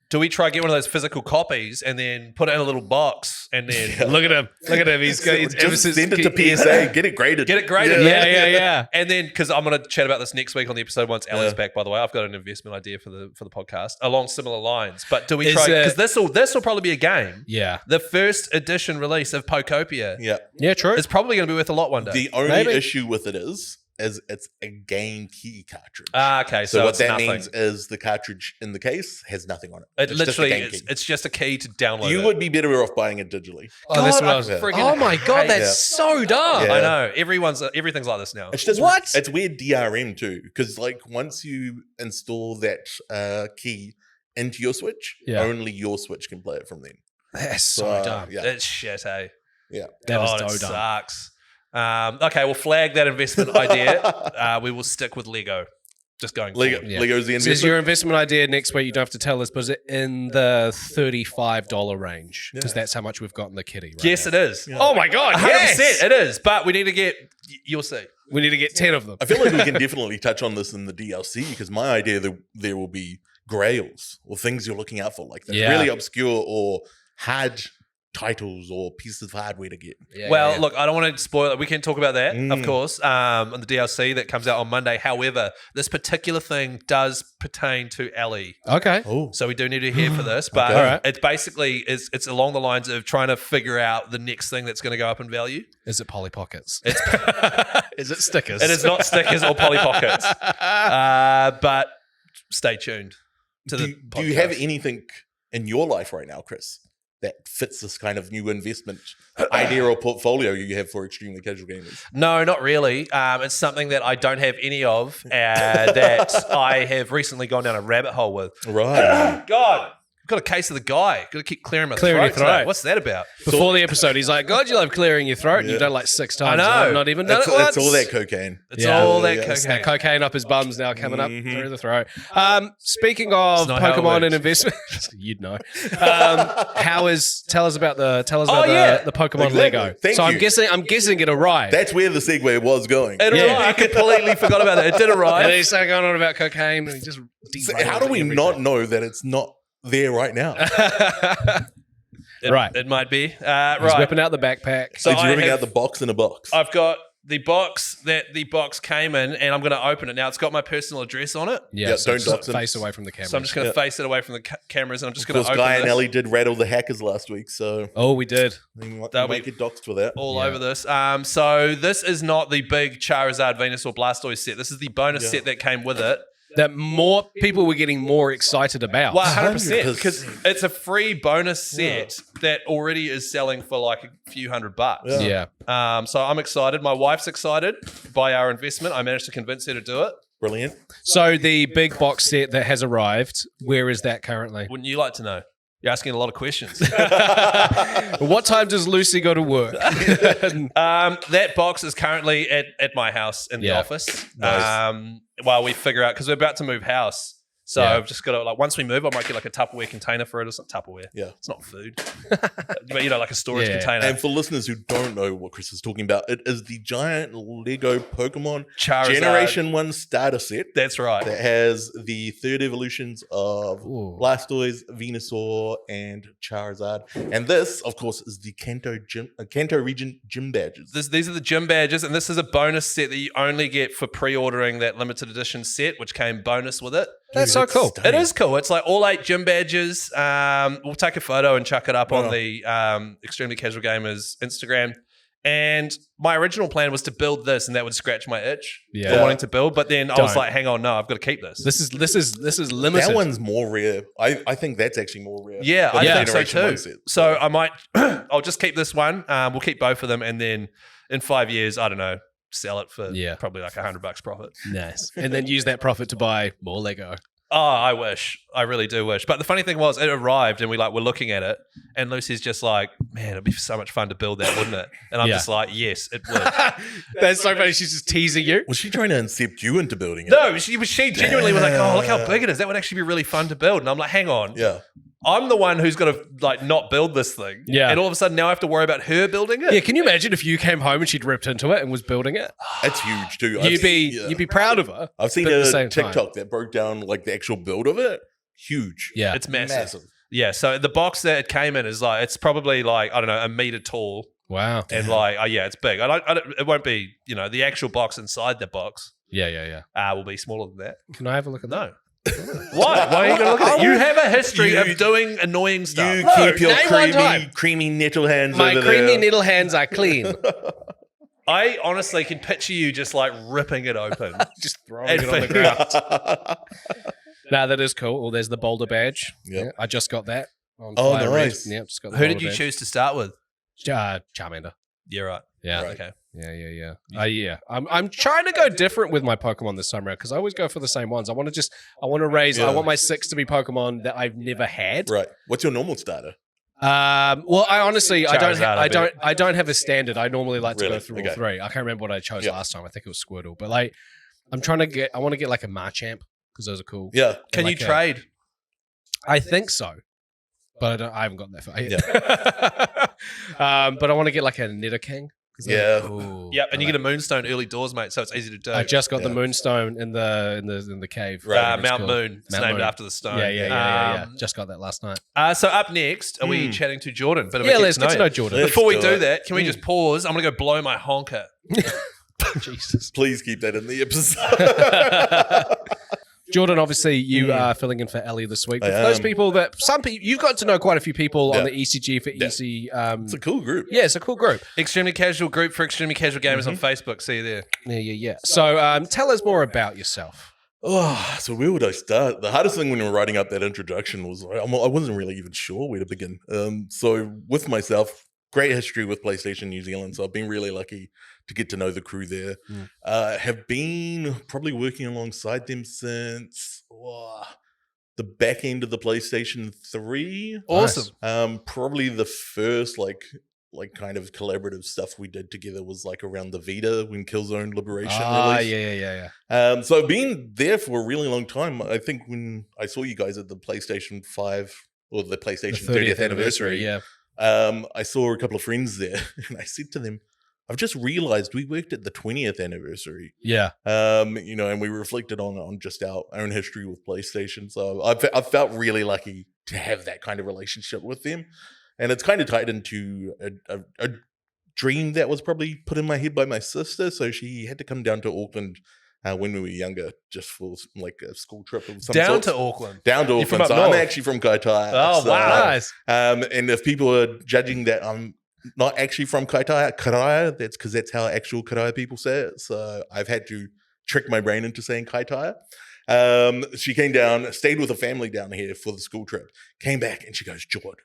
Do we try to get one of those physical copies and then put it in a little box and then Look at him. Look at him. He's just send it to PSA, get it graded. get it graded? Yeah. And then, because I'm going to chat about this next week on the episode once Ellie's back, by the way. I've got an investment idea for the podcast along similar lines. But do we try, because this will probably be a game. Yeah. The first edition release of Pokopia Yeah. Yeah, true. is probably going to be worth a lot one day. The only Maybe. issue with it is it's a game key cartridge. Okay, So so what it's that nothing. means is the cartridge in the case has nothing on it. It It's just a literally, game key. it's just a key to download You it. would be better off buying it digitally. Oh, that's what I I was. friggin' Oh my god, hate that's it. so dumb. Yeah. I know. Everything's like this now. It's just What? It's weird DRM too, because like once you install that key into your Switch, Yeah. only your Switch can play it from then. That's so So, dumb. yeah. It's shit, hey? Yeah. That is God, so it dumb. sucks. Okay, we'll flag that investment idea. We will stick with Lego. Just going Lego, forward. Yeah. Lego's the So is investment. your investment idea next week? You don't have to tell us, but is it in the $35 range? Because that's how much we've got in the kitty. Right Yes, now. it is. Oh my god, 100%. yes! It is. But we need to get. You'll see. We need to get 10 of them. I feel like we can definitely touch on this in the DLC because my idea there will be grails or things you're looking out for, like the Yeah. really obscure or hard titles or pieces of hardware to get. Well, look, I don't want to spoil it. We can talk about that, of course, on the DLC that comes out on Monday. However, this particular thing does pertain to Ellie. Okay. Oh, So we do need to hear for this, but Okay. Alright. it's basically it's along the lines of trying to figure out the next thing that's going to go up in value. Is it Polly Pockets? It's Is it stickers? it is not stickers or Polly Pockets, but stay tuned to the. do you have anything in your life right now, Chris, that fits this kind of new investment idea or portfolio you have for extremely casual gamers? No, not really. It's something that I don't have any of that I have recently gone down a rabbit hole with. Right. God, I've got a case of the guy. Got to keep clearing my Clearing your throat. today. throat. What's that about? Before the episode, he's like, God, you love clearing your throat. And you've done like 6 times. know. I've not even done It's, it once. it's all that cocaine. It's Yeah. all that Yeah, cocaine. it's That cocaine up his bums now coming up Mhm. through the throat. Speaking of It's not how it Pokemon and works. investment, you'd know. Tell us about the Pokemon Exactly. Lego. Thank So you. I'm guessing it arrived. That's where the segue was going. It Yeah. arrived. I completely forgot about that. It did and then arrive. he started going on about cocaine and he just So derailed how do we everything. not know that it's not there right now? Right. It might be. He's Right. whipping out the backpack. So It's I ripping have- out the box in a box. I've got the box that the box came in, and I'm going to open it now. It's got my personal address on it, Yeah, so don't just dox him. face away from the camera. so I'm just going to Yeah. face it away from the cameras, and I'm just Of going course, to open Guy and this Ellie did rattle the hackers last week, so Oh, we did. you That'll might be- get doxed for that. all Yeah. over this. So this is not the big Charizard, Venusaur, Blastoise set. This is the bonus Yeah. set that came with it. That more people were getting more excited about. Well, 100%, 100%. because it's a free bonus set that already is selling for like a few $100. Yeah. Yeah. So I'm excited. My wife's excited by our investment. I managed to convince her to do it. Brilliant. So the big box set that has arrived, where is that currently? Wouldn't you like to know? You're asking a lot of questions. What time does Lucy go to work? That box is currently at my house in the Yeah. office. Nice. While we figure out, because we're about to move house. So Yeah. I've just got to, like, once we move, I might get like a Tupperware container for it. It's not Tupperware. Yeah. It's not food. But, like a storage Yeah. container. And for listeners who don't know what Chris is talking about, it is the giant Lego Pokemon Charizard. Generation 1 starter set That's right. that has the 3rd evolutions of Ooh. Blastoise, Venusaur, and Charizard. And this, of course, is the Kanto region gym badges. These are the gym badges, and this is a bonus set that you only get for pre-ordering that limited edition set, which came bonus with it. That's so cool. It is cool. It's like all 8 gym badges. We'll take a photo and chuck it up on the Extremely Casual Gamers Instagram. And my original plan was to build this, and that would scratch my itch Yeah. for wanting to build. But then I was Don't. like, "Hang on, no, I've got to keep this." This is limited. That one's more rare. I think that's actually more rare. Yeah, than I the think so Generation 1 too. set. So I might, I'll just keep this one. We'll keep both of them, and then in 5 years, I don't know, sell it for probably like $100 profit. Nice. And then use that profit to buy more Lego. Oh, I wish. I really do wish. But the funny thing was, it arrived and we're looking at it, and Lucy's just like, "Man, it'd be so much fun to build that, wouldn't it?" And I'm Yeah. just like, "Yes, it would." That's so funny. She's just teasing you. Was she trying to incept you into building it? No, she genuinely was like, "Oh, look how big it is. That would actually be really fun to build." And I'm like, "Hang on, Yeah. I'm the one who's got to not build this thing." Yeah. And all of a sudden now I have to worry about her building it. Yeah, can you imagine if you came home and she'd ripped into it and was building it? That's huge too. You'd be proud of her. I've seen but at a the same TikTok that broke down like the actual build of it. Huge. Yeah. It's massive. Yeah. So the box that it came in is like, it's probably like, I don't know, a meter tall. Wow. And like, it's big. It won't be, the actual box inside the box Yeah. will be smaller than that. Can I have a look at that? No. Why? Why are you going to look at it? You have a history of doing annoying stuff. You No, keep your name one time. creamy nettle hands My over creamy there. needle hands are clean. I honestly can picture you just like ripping it open. Just throwing And it on the figuring ground. No, that is cool. Oh, there's the boulder badge. Yep. Yeah, I just got that. On Oh, Fire Red. nice. Yeah, just got the Who did boulder you badge. choose to start with? Charmander. Yeah, right. Yeah. Right. Okay. Yeah. Yeah. I'm trying to go different with my Pokemon this time around because I always go for the same ones. I want to raise. Yeah. I want my 6 to be Pokemon that I've never had. Right. What's your normal starter? Well, I honestly, I Charizard, don't have a standard. I normally like to go Really? through Okay. all 3. I can't remember what I chose Yeah. last time. I think it was Squirtle, but like, I want to get like a Marchamp because those are cool. Yeah. Can Like you trade? I think so, but I haven't gotten that far yet. But I want to get like a Nidoking Yeah. Yep, and you get a moonstone early doors, mate, so it's easy to do. I just got the moonstone in the cave. Mount Moon. It's named after the stone. Yeah. Just got that last night. So up next, are we chatting to Jordan? Let's get to know Jordan. Before we Let's do do that, can we just pause? I'm going to go blow my honker. Jesus. Please keep that in the episode. Jordan, obviously, you are filling in for Ellie this week. But for I those am. people you've got to know quite a few people on the ECG for EC. It's a cool group. Yeah, it's a cool group. Extremely casual group for extremely casual gamers on Facebook. See you there. Yeah. So tell us more about yourself. Oh, so where would I start? The hardest thing when we were writing up that introduction was I wasn't really even sure where to begin. So with myself, great history with PlayStation New Zealand. So I've been really lucky to get to know the crew there. Have been probably working alongside them since the back end of the PlayStation 3. Awesome. Probably the first like kind of collaborative stuff we did together was like around the Vita when Killzone Liberation released. Yeah. So I've been there for a really long time. I think when I saw you guys at the PlayStation 5 or the PlayStation 30th anniversary, I saw a couple of friends there and I said to them, I've just realized we worked at the 20th anniversary. Yeah. And we reflected on just our own history with PlayStation. So I've felt really lucky to have that kind of relationship with them. And it's kind of tied into a dream that was probably put in my head by my sister. So she had to come down to Auckland when we were younger, just for like a school trip of some Down sort. to Auckland. Down to You're from Auckland. up So I'm north. actually from Kaitaia. Oh, So, wow. Nice. and if people are judging that I'm not actually from Kaitaia, that's because that's how actual Kaitaia people say it. So I've had to trick my brain into saying Kaitaia. She came down, stayed with a family down here for the school trip, came back and she goes, Jord,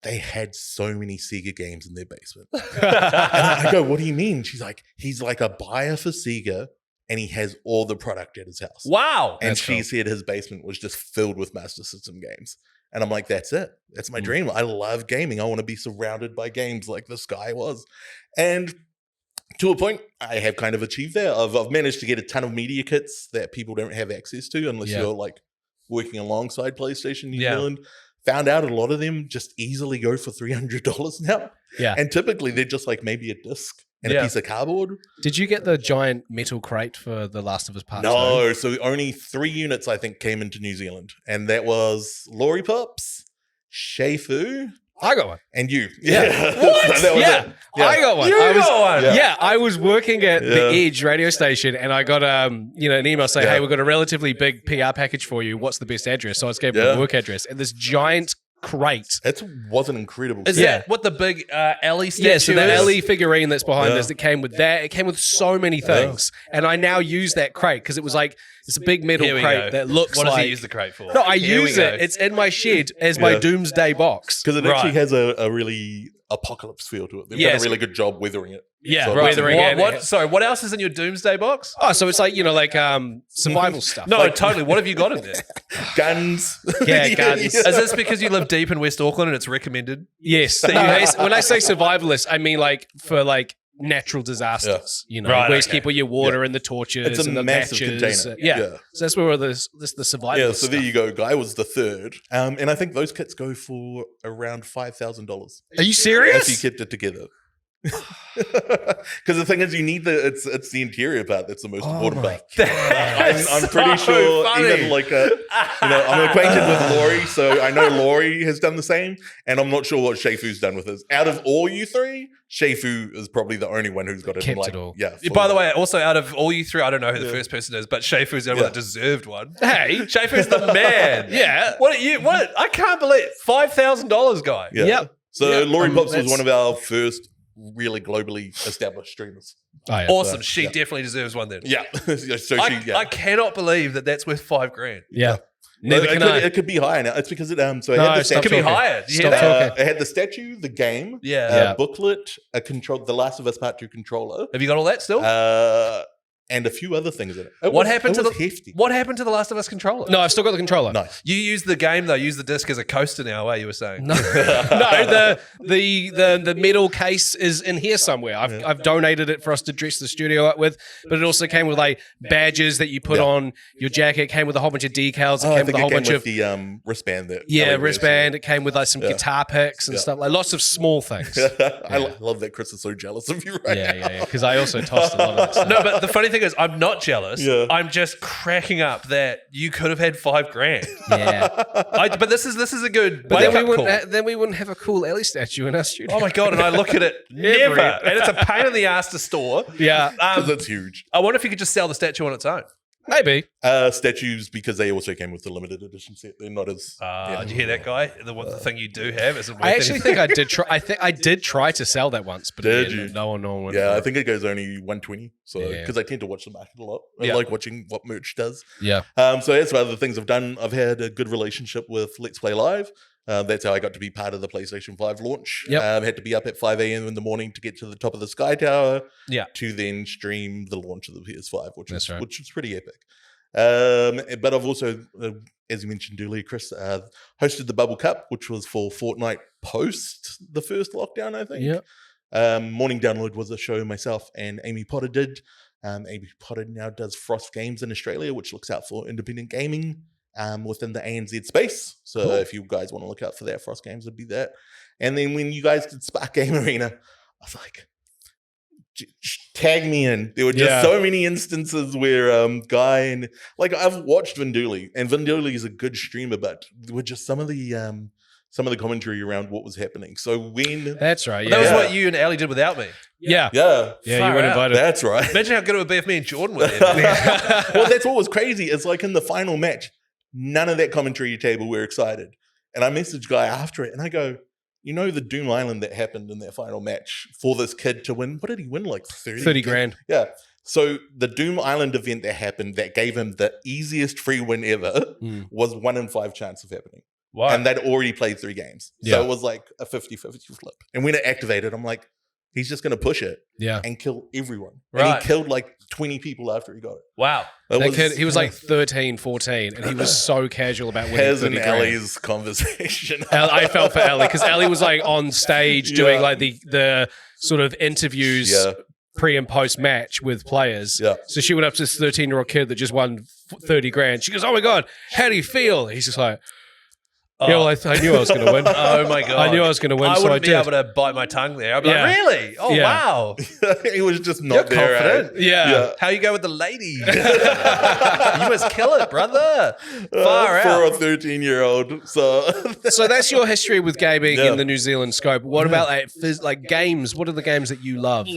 they had so many Sega games in their basement. And I go, what do you mean? She's like, he's like a buyer for Sega and he has all the product at his house. Wow. And That's she cool. said his basement was just filled with Master System games. And I'm like, that's it. That's my dream. I love gaming. I want to be surrounded by games like this guy was. And to a point, I have kind of achieved that. I've managed to get a ton of media kits that people don't have access to unless you're like working alongside PlayStation New Zealand. Found out a lot of them just easily go for $300 now. Yeah. And typically they're just like maybe a disc and a piece of cardboard. Did you get the giant metal crate for The Last of Us Part 2? No, so only 3 units I think came into New Zealand. And that was Lori Pops, Shei Fu, I got one. and you. Yeah. What? So that was it. Yeah. I got one. You got one? Yeah, I was working at the Yeah. Edge radio station and I got an email saying, Yeah. hey, we've got a relatively big PR package for you. What's the best address? So I just gave them Yeah. the work address. And this giant crate. That was an incredible Is set. that what the big Ellie statue Yeah, so the is? Ellie figurine that's behind Yeah. us, it came with that. It came with so many things. And I now use that crate because it was like, it's a big metal Here we crate go. that looks What does like... he use the crate for? No, I Here we use go. it. It's in my shed as my Yeah. doomsday box. Because it Right. actually has a really apocalypse feel to it. They've done Yes. a really good job weathering it. Yeah, So right. it's- Weathering it. What else is in your doomsday box? Oh, so it's like, survival stuff. No, Like, totally. What have you got in there? Guns. Yeah, guns. Is this because you live deep in West Auckland and it's recommended? yes. No, when I say survivalist, I mean like for like natural disasters. Right, where you okay. keep all your water and the torches It's a and the massive matches. container. Yeah. Yeah. So that's where all this the survival Yeah, so there stuff. you go. Guy was the third. And I think those kits go for around $5,000 Are you if serious? you kept it together. Because the thing is, you need it's the interior part that's the most important part. I'm pretty sure even like I'm acquainted with Laurie, so I know Laurie has done the same, and I'm not sure what Sheifu's done with his. Out of all you three, Sheifu is probably the only one who's got it. Kept like, it all. Yeah. By the way, also out of all you three, I don't know who the first person is, but Sheifu's the only one that deserved one. Hey. Sheifu's the man. Yeah. What? I can't believe $5,000 guy. yeah. Yep. So Yep. Laurie Pops was That's- one of our first really globally established streamers. Oh, yeah. Awesome. She definitely deserves one then. Yeah. So I cannot believe that that's worth $5,000. Yeah. Neither can I. It could be higher now. It's because it so it No, had the stop It could be talking. higher. Do you hear Stop that? talking. It had the statue, the game, Yeah. Yeah. booklet, the Last of Us Part 2 controller. Have you got all that still? and a few other things in it. What happened to the hefty? What happened to the Last of Us controller? No, I've still got the controller. Nice. You use the game though. Use the disc as a coaster now. You were saying. No, the metal case is in here somewhere. I've donated it for us to dress the studio up with, but it also came with like badges that you put on your jacket. It came with a whole bunch of decals. It came with a whole bunch of the wristband. That wristband. It came with like some guitar picks and stuff, like lots of small things. I love that Chris is so jealous of you right now. Yeah. Because I also tossed a lot of that stuff. No, but the funny thing is, I'm not jealous. Yeah. I'm just cracking up that you could have had $5,000. Yeah. But this is a good. But wake then up call. then we wouldn't have a cool Ellie statue in our studio. Oh my god! And I look at it, never, and it's a pain in the ass to store. Yeah. Because that's huge. I wonder if you could just sell the statue on its own. Maybe. Statues, because they also came with the limited edition set. They're not as. Did you hear that guy? The thing you do have isn't worth I actually anything. think I did try. I did try to sell that once, but Did again, you? no one went. Yeah, for I it. think it goes only 120. So Yeah. because I tend to watch the market a lot. I Yeah. like watching what merch does. Yeah. So that's one of the things I've done. I've had a good relationship with Let's Play Live. That's how I got to be part of the PlayStation 5 launch. Yep. Had to be up at 5 a.m. in the morning to get to the top of the Sky Tower. Yeah. To then stream the launch of the PS5, which That's right. was pretty epic. But I've also, as you mentioned earlier, Chris, hosted the Bubble Cup, which was for Fortnite post the first lockdown, I think. Yeah. Morning Download was a show myself and Amy Potter did. Amy Potter now does Frost Games in Australia, which looks out for independent gaming within the ANZ space. So if you guys want to look out for that, Frost Games would be that. And then when you guys did Spark Game Arena, I was like, tag me in. There were just so many instances where Guy and like I've watched Vinduli, and Vinduli is a good streamer, but there were just some of the commentary around what was happening. So when That's right. That Yeah. was what you and Ellie did without me. Yeah. yeah, Yeah. Far You weren't out. invited. that's right. Imagine how good it would be if me and Jordan were there. Well, that's what was crazy. It's like in the final match, none of that commentary table were excited. And I messaged Guy after it and I go, you know, the Doom Island that happened in that final match for this kid to win, what did he win? Like 30 grand. Yeah. So the Doom Island event that happened that gave him the easiest free win ever was 1 in 5 chance of happening. Wow. And they'd already played 3 games. Yeah. So it was like a 50-50 flip. And when it activated, I'm like, he's just going to push it Yeah. and kill everyone. Right. And he killed like 20 people after he got it. Wow. That kid, he was like 13, 14, and he was so casual about winning His 30 and grand. Ellie's conversation. I felt for Ellie because Ellie was like on stage doing like the sort of interviews pre and post match with players. Yeah. So she went up to this 13-year-old kid that just won 30 grand. She goes, "Oh my god, how do you feel?" He's just like, "Yeah, well, I knew I was going to win. Oh my god. I knew I was going to win, I so I wouldn't be did." able to bite my tongue there. I'd be Yeah. like, really? Oh Yeah. wow. He was just You're not there. confident. Yeah. How you go with the lady? You must kill it, brother. Far for out. a 13-year-old. So So that's your history with gaming Yeah. in the New Zealand scope. What about like games? What are the games that you love?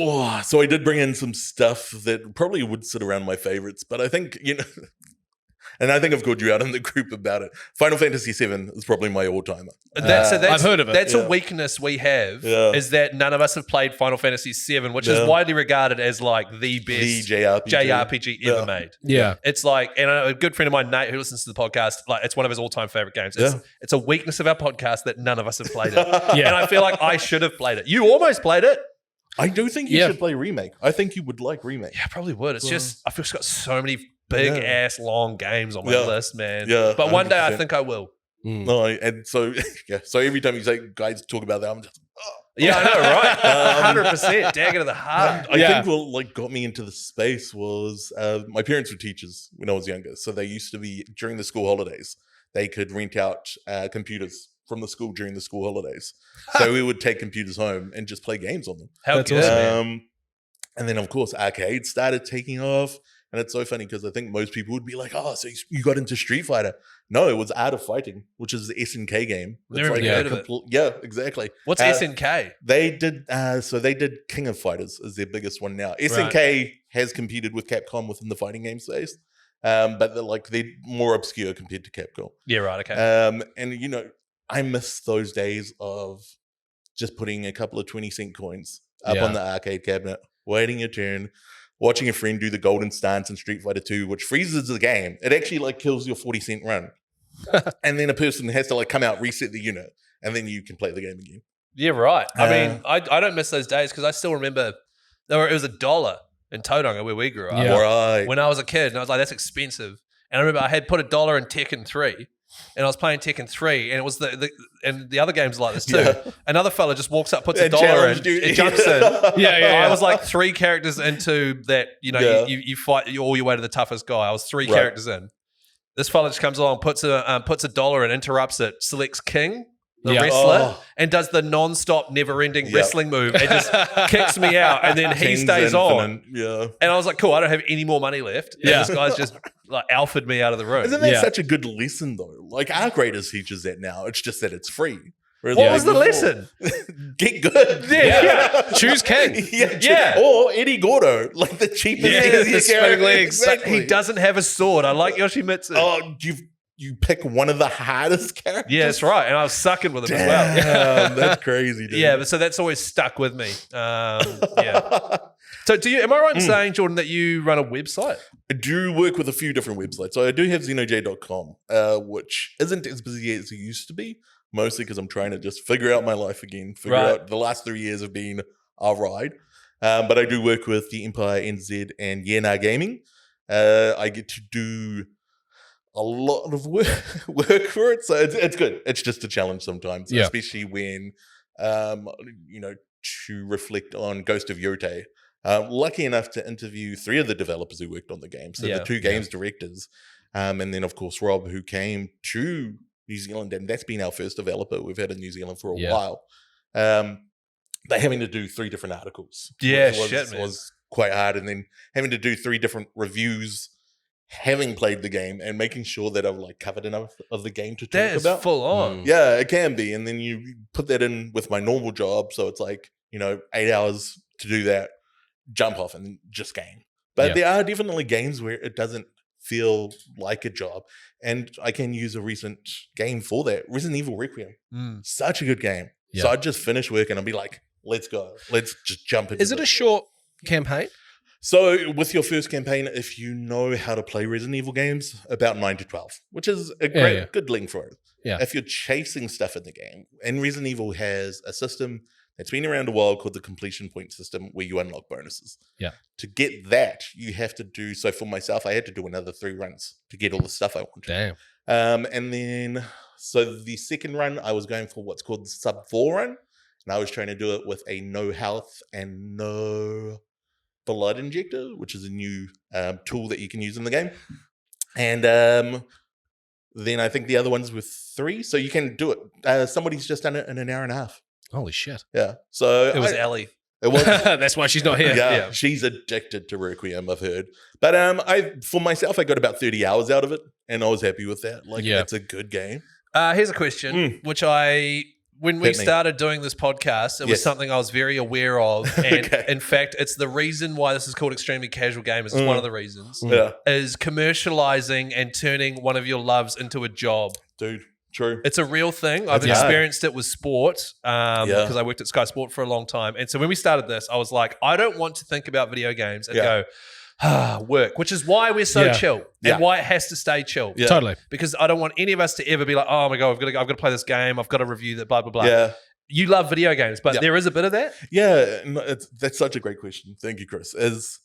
So I did bring in some stuff that probably would sit around my favorites, but I think, you know, and I think I've called you out in the group about it. Final Fantasy VII is probably my all-timer. That's I've heard of it. That's Yeah. a weakness we have, Yeah. is that none of us have played Final Fantasy VII, which is widely regarded as like the The best JRPG. JRPG ever Yeah. made. Yeah. It's like, and a good friend of mine, Nate, who listens to the podcast, like it's one of his all-time favorite games. It's a weakness of our podcast that none of us have played it. Yeah. And I feel like I should have played it. You almost played it. I do think you should play Remake. I think you would like Remake. Yeah, I probably would. It's just, I feel it's got so many big ass long games on my Yeah. list, man. Yeah, But one day I 100%. think I will. No, and so so every time you say guys talk about that, I'm just Yeah, I know, right? 100%. Dagger to the heart. I Yeah. think what like got me into the space was my parents were teachers when I was younger, so they used to be during the school holidays. They could rent out computers from the school during the school holidays, so we would take computers home and just play games on them. How That's good, awesome. man. And then of course arcades started taking off, and it's so funny because I think most people would be like, "Oh, so you got into Street Fighter?" No, it was Art of Fighting, which is the SNK game. Never like even a heard of it. Yeah, exactly. What's Uh, SNK? They did they did King of Fighters is their biggest one now. SNK has competed with Capcom within the fighting game space, but they're more obscure compared to Capcom. Yeah, right. Okay. And you know, I miss those days of just putting a couple of 20-cent coins up on the arcade cabinet, waiting your turn, watching a friend do the golden stance in Street Fighter 2, which freezes the game. It actually like kills your 40-cent run. And then a person has to like come out, reset the unit, and then you can play the game again. Yeah, right. I mean, I don't miss those days because I still remember it was $1 in Tauranga where we grew up. Yeah. Right. When I was a kid, and I was like, that's expensive. And I remember I had put $1 in Tekken 3, and I was playing Tekken 3, and it was and the other games like this too. Yeah. Another fella just walks up, puts And $1 challenged in, you. it jumps in. Yeah. I was like 3 characters into that. You know, Yeah. you fight all your way to the toughest guy. I was 3 Right. characters in. This fella just comes along, puts $1 in, interrupts it, selects King, the Yeah. wrestler, Oh. and does the non-stop, never-ending Yeah. wrestling move, and just kicks me out, and then he King's stays on. Infinite. Yeah. And I was like, cool, I don't have any more money left. And Yeah. this guy's just like alphaed me out of the room. Isn't that Yeah. such a good lesson though? Like our graders teaches that now. It's just that it's free. Whereas What like was the before- lesson? Get good. Yeah. Choose King. Yeah. Or Eddie Gordo, like the cheapest. Yeah, easiest the spinning character. legs. Exactly. He doesn't have a sword. I like Yoshimitsu. Oh, you pick one of the hardest characters. Yeah, that's right. And I was sucking with him as well. Damn, that's crazy, dude. Yeah, but so that's always stuck with me. Yeah. So am I right in saying, Jordan, that you run a website? I do work with a few different websites. So I do have xenoj.com, which isn't as busy as it used to be, mostly because I'm trying to just figure out my life again, figure Right. out the last 3 years have been a ride. But I do work with the Empire NZ and Yena Gaming. I get to do a lot of work for it. So it's good. It's just a challenge sometimes, Yeah. especially when, to reflect on Ghost of Yote. Lucky enough to interview 3 of the developers who worked on the game. So Yeah. the 2 games directors. And then, of course, Rob, who came to New Zealand. And that's been our first developer we've had in New Zealand for a Yeah. while. They're having to do 3 different articles. Yeah, It shit, man. was quite hard. And then having to do 3 different reviews, having played the game and making sure that I've like covered enough of the game to talk That is about. full on. Yeah, it can be. And then you put that in with my normal job. So it's like, 8 hours to do that, jump off and just game. But Yeah. there are definitely games where it doesn't feel like a job. And I can use a recent game for that. Resident Evil Requiem. Mm. Such a good game. Yeah. So I'd just finish work and I'd be like, let's go. Let's just jump into Is it a this. short campaign? So with your first campaign, if you know how to play Resident Evil games, about 9 to 12, which is a great, yeah. good length for it. Yeah. If you're chasing stuff in the game, and Resident Evil has a system that's been around a while called the completion point system where you unlock bonuses. Yeah. To get that, you have to do, so for myself, I had to do another 3 runs to get all the stuff I wanted. Damn. And then, so the second run, I was going for what's called the sub 4 run. And I was trying to do it with a no health and no blood injector, which is a new tool that you can use in the game. And then I think the other one's with 3. So you can do it. Somebody's just done it in an hour and a half. Holy shit. Yeah. So It was Ellie. It was. That's why she's not here. Yeah, she's addicted to Requiem, I've heard. But for myself, I got about 30 hours out of it, and I was happy with that. Like, Yeah. it's a good game. Here's a question, which when we Hit me. started doing this podcast, it was Yes. something I was very aware of. And Okay. in fact, it's the reason why this is called Extremely Casual Gamers. It's one of the reasons. Yeah, Is commercializing and turning one of your loves into a job. dude, true. It's a real thing. I've It's hard. experienced it with sport because I worked at Sky Sport for a long time. And so when we started this, I was like, I don't want to think about video games and Yeah. go, work, which is why we're so Yeah. chill Yeah. and why it has to stay chill. Yeah. Totally. Because I don't want any of us to ever be like, oh my God, I've got to play this game. I've got to review that, blah, blah, blah. Yeah, You love video games, but Yeah. there is a bit of that. yeah. No, that's such a great question. Thank you, Chris. Is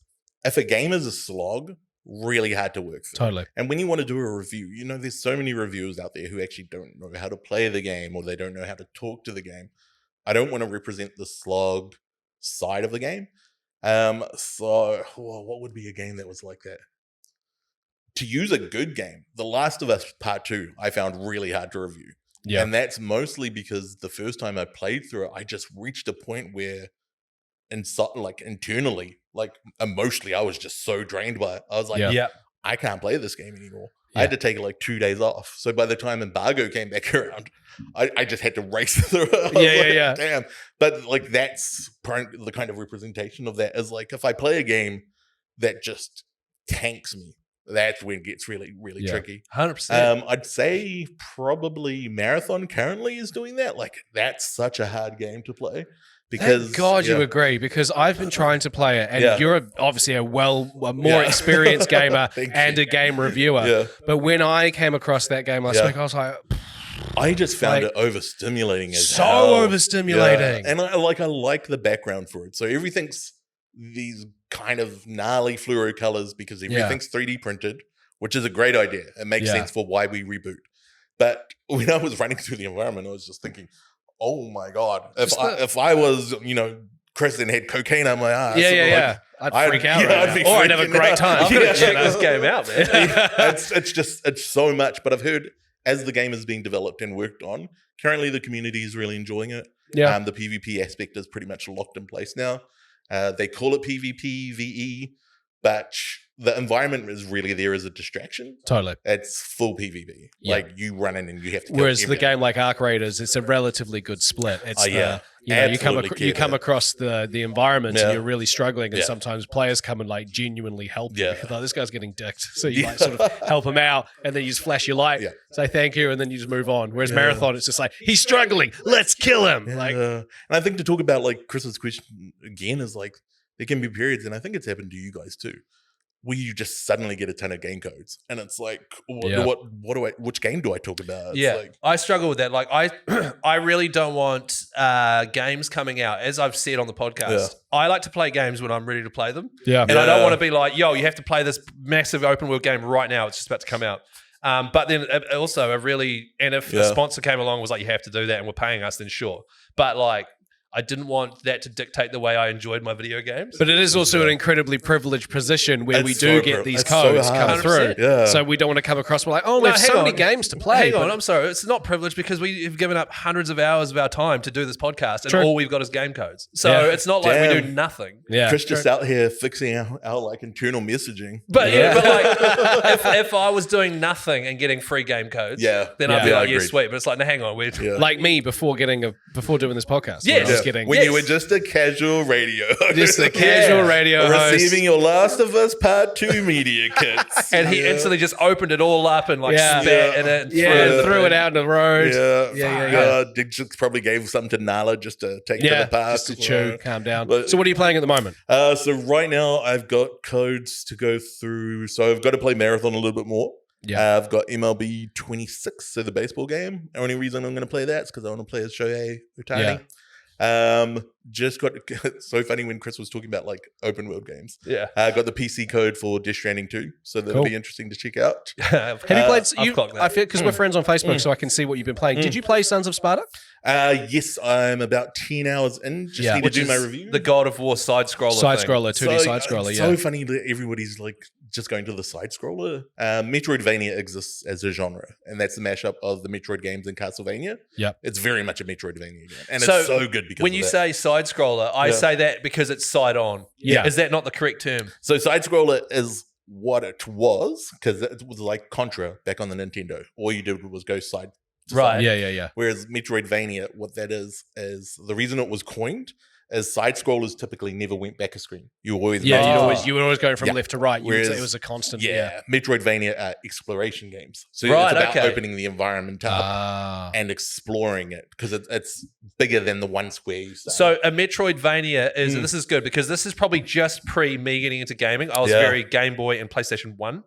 if a game is a slog, really hard to work through. Totally. And when you want to do a review, there's so many reviewers out there who actually don't know how to play the game or they don't know how to talk to the game. I don't want to represent the slog side of the game. So what would be a game that was like that? To use a good game, The Last of Us Part 2, I found really hard to review. Yeah. And that's mostly because the first time I played through it, I just reached a point where internally, like emotionally, I was just so drained by it. I was like, Yeah. I can't play this game anymore. Yeah. I had to take like 2 days off. So by the time embargo came back around, I just had to race through it. I was Yeah, like, yeah. Damn. But like that's the kind of representation of that is like if I play a game that just tanks me, that's when it gets really, really Yeah. tricky. 100%. I'd say probably Marathon currently is doing that. Like that's such a hard game to play because Thank God you yeah. agree, because I've been trying to play it, and Yeah. you're obviously a more Yeah. experienced gamer Thank and you. a game reviewer. Yeah. But when I came across that game last Yeah. week, I was like, I just found Like, it overstimulating as so hell. overstimulating. Yeah. And I like the background for it. So everything's these kind of gnarly fluoro colors because everything's 3D printed, which is a great idea. It makes sense for why we reboot. But when I was running through the environment, I was just thinking, oh my God, if I was, Chris and had cocaine on my ass. I'd freak out. I'd have a great time. I'm going to check this game out, man. It's so much. But I've heard as the game is being developed and worked on, currently the community is really enjoying it. Yeah. The PvP aspect is pretty much locked in place now. They call it PvP, VE, but the environment is really there as a distraction. Totally. It's full PvP. Yeah. Like you run in and you have to kill Whereas the everything. game like Arc Raiders, it's a relatively good split. It's Absolutely you come across the environment and you're really struggling, and Yeah. sometimes players come and like genuinely help you. Yeah. Like, this guy's getting dicked, so you like sort of help him out, and then you just flash your light, say thank you, and then you just move on. Whereas Marathon, it's just like he's struggling, let's kill him. Like, and I think to talk about like Chris's question again is like there can be periods, and I think it's happened to you guys too, where you just suddenly get a ton of game codes, and it's like, which game do I talk about? It's like, I struggle with that. Like, I really don't want games coming out. As I've said on the podcast, I like to play games when I'm ready to play them. Yeah. And I don't want to be like, yo, you have to play this massive open world game right now. It's just about to come out. But then also, if a sponsor came along and was like, you have to do that and we're paying us, then sure. But like, I didn't want that to dictate the way I enjoyed my video games. But it is also an incredibly privileged position where we do get these it's codes so come hard. through. 100%. Yeah. So we don't want to come across, we're like, we have so many games to play. Hang on, I'm sorry. It's not privileged because we have given up hundreds of hours of our time to do this podcast, and all we've got is game codes. So it's not like we do nothing. Yeah. Chris just out here fixing our like internal messaging. But but like if I was doing nothing and getting free game codes, then I'd be like, yeah, sweet. But it's like, no, hang on, like me before doing this podcast. Yeah. when I was getting When you were just a casual radio host. just a casual radio host. Receiving your Last of Us Part 2 media kits. and he instantly just opened it all up and like spat in it, and threw it out in the road. They just probably gave something to Nala just to take to the park. Just to chew, calm down. But- So what are you playing at the moment? So right now I've got codes to go through. So I've got to play Marathon a little bit more. Yeah. I've got MLB 26, so the baseball game. The only reason I'm going to play that is because I want to play as Shohei Ohtani. Just got it's so funny when Chris was talking about like open world games. I got the PC code for Death Stranding 2, so that'll be interesting to check out. Have you played? I I feel because we're friends on Facebook, so I can see what you've been playing. Did you play Sons of Sparta? Yes, I'm about 10 hours in. Just need to do my review. The God of War side scroller, 2D side scroller. It's so funny that everybody's like just going to the side scroller. Metroidvania exists as a genre, and that's the mashup of the Metroid games and Castlevania. Yeah, it's very much a Metroidvania game, and it's so good because when you say side scroller, I say that because it's side on. Yeah, is that not the correct term? So side scroller is what it was because it was like Contra back on the Nintendo. All you did was go side. Right. Yeah. Whereas Metroidvania, what that is the reason it was coined is side scrollers typically never went back a screen. You always you were always going from left to right. Whereas, it was a constant. Metroidvania are exploration games. So it's about opening the environment up and exploring it because it's bigger than the one square you say. So a Metroidvania is this is good because this is probably just pre me getting into gaming. I was very Game Boy and PlayStation 1.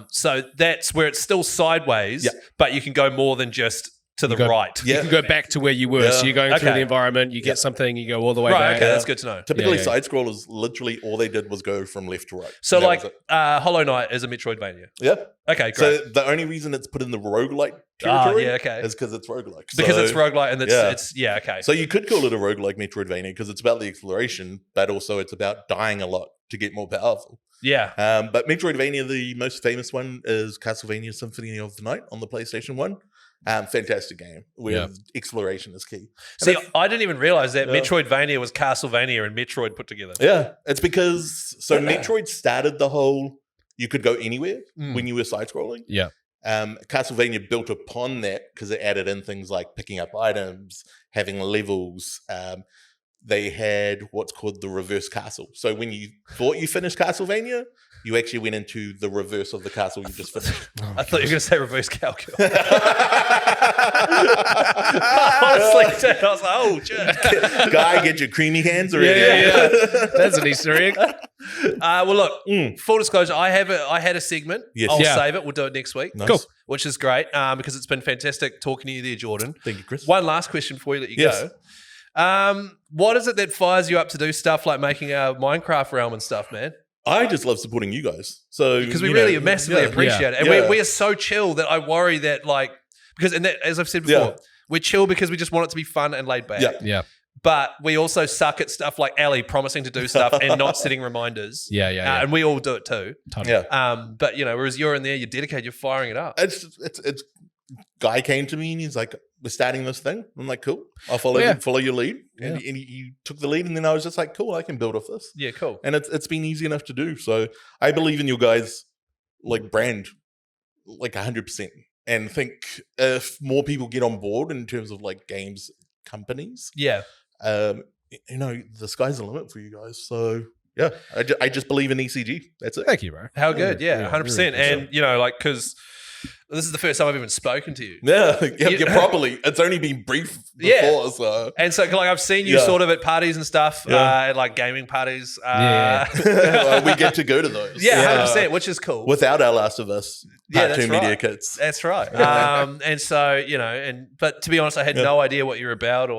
So that's where it's still sideways, but you can go more than just to the right. You can go back to where you were. So you're going through the environment, you get something, you go all the way back. Okay, that's good to know. Typically, side scrollers, literally all they did was go from left to right. So like Hollow Knight is a Metroidvania. Yeah. Okay, great. So the only reason it's put in the roguelike territory is because it's roguelike. Because it's roguelike and it's okay. So you could call it a roguelike Metroidvania because it's about the exploration, but also it's about dying a lot to get more powerful. Yeah. But Metroidvania, the most famous one is Castlevania Symphony of the Night on the PlayStation 1. Fantastic game where exploration is key. See, I didn't even realize that Metroidvania was Castlevania and Metroid put together. Yeah, it's because Metroid started the whole you could go anywhere when you were side scrolling. Yeah. Castlevania built upon that because it added in things like picking up items, having levels. They had what's called the reverse castle. So when you thought you finished Castlevania, you actually went into the reverse of the castle you just finished. I thought you were going to say reverse calculus. Honestly, I was like, oh, shit. Guy, get your creamy hands ready. Yeah. That's an Easter egg. Well, look, full disclosure, I had a segment. Yes. I'll save it. We'll do it next week. Nice. Cool. Which is great because it's been fantastic talking to you there, Jordan. Thank you, Chris. One last question before you let you go. What is it that fires you up to do stuff like making our Minecraft realm and stuff, man? I just love supporting you guys. So Because we you really know, massively yeah. appreciate it. And Yeah. we are so chill that I worry that because as I've said before, Yeah. we're chill because we just want it to be fun and laid back. Yeah. Yeah. But we also suck at stuff like Ellie promising to do stuff and not setting reminders. Yeah. And we all do it too. Totally. Yeah. But whereas you're in there, you're dedicated, you're firing it up. It's guy came to me and he's like, we're starting this thing. I'm like, cool. I'll follow your lead. And, he took the lead, and then I was just like, cool, I can build off this. Yeah, cool. And it's been easy enough to do. So I believe in your guys' brand 100%. And think if more people get on board in terms of games companies, Yeah. the sky's the limit for you guys. So yeah, I just believe in ECG. That's it. Thank you, bro. How good. Yeah, Yeah, 100%. really And, because this is the first time I've even spoken to you. Yeah, properly. It's only been brief before, so. And so, I've seen you sort of at parties and stuff, at gaming parties. Well, we get to go to those. Yeah, 100%, which is cool. Without our Last of Us Part that's 2 media right. kits. That's right. And so, but to be honest, I had no idea what you're about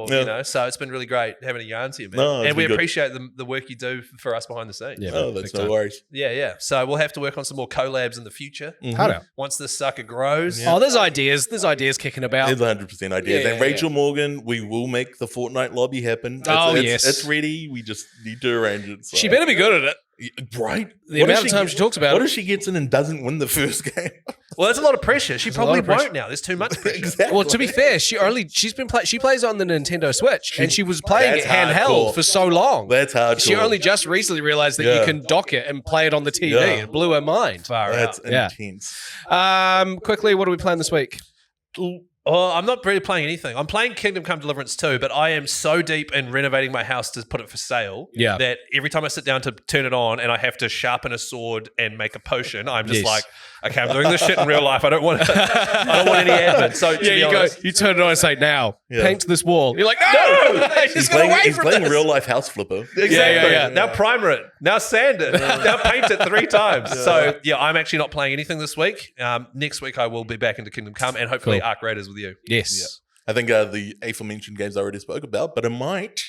so it's been really great having a yarn to you, man. No, it's and we been good. appreciate the work you do for us behind the scenes. Yeah. Oh, big that's time. no worries. Yeah. So we'll have to work on some more collabs in the future. Cut out. Once this sucker grows. Oh, there's ideas. There's ideas kicking about. There's 100% ideas. Yeah, and Rachel Morgan, we will make the Fortnite lobby happen. Yes. It's ready. We just need to arrange it. So. She better be good at it. Right? The amount of time she talks about What it. if she gets in and doesn't win the first game? Well, that's a lot of pressure. She a probably lot of pressure. won't now. There's too much pressure. Exactly. Well, to be fair, she plays on the Nintendo Switch, and she was playing it That's handheld hardcore. for so long. That's hardcore. She only just recently realized that you can dock it and play it on the TV. Yeah. It blew her mind. That's Yeah. intense. Quickly, what are we playing this week? Oh, I'm not really playing anything. I'm playing Kingdom Come Deliverance 2, but I am so deep in renovating my house to put it for sale that every time I sit down to turn it on and I have to sharpen a sword and make a potion, I'm just like, okay, I'm doing this shit in real life. I don't want any admin. So to be honest, you turn it on and say, now, paint this wall. You're like, no! Just get away He's from playing this. real life house flipper. exactly. Yeah. Now primer it. Now sand it. Now paint it 3 times. So I'm actually not playing anything this week. Next week I will be back into Kingdom Come and hopefully Arc Raiders with you. Yes. I think the aforementioned games I already spoke about, but I might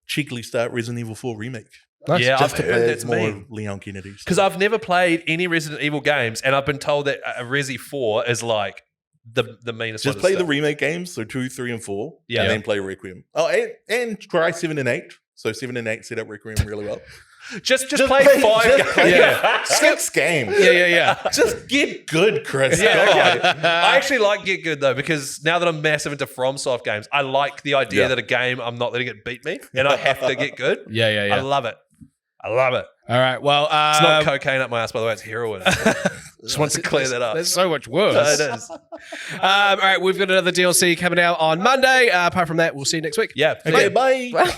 cheekily start Resident Evil 4 Remake. Nice. Yeah, Just I've to heard play that's more me. of Leon Kennedy. Because I've never played any Resident Evil games, and I've been told that a Resi 4 is like the meanest one Just to play the start. remake games, so 2, 3, and 4. Yeah. And then play Requiem. Oh, and try 7 and 8. So 7 and 8 set up Requiem really well. Just play 5 games. Yeah. 6 games. Yeah. Just get good, Chris. Yeah, God. okay. I actually like Get Good though, because now that I'm massive into FromSoft games, I like the idea that a game I'm not letting it beat me, and I have to get good. Yeah. I love it. I love it. All right. Well, It's not cocaine up my ass, by the way. It's heroin. Just want to clear that up. There's so much worse. It is. All right. We've got another DLC coming out on Monday. Apart from that, we'll see you next week. Yeah. Okay, bye. Well,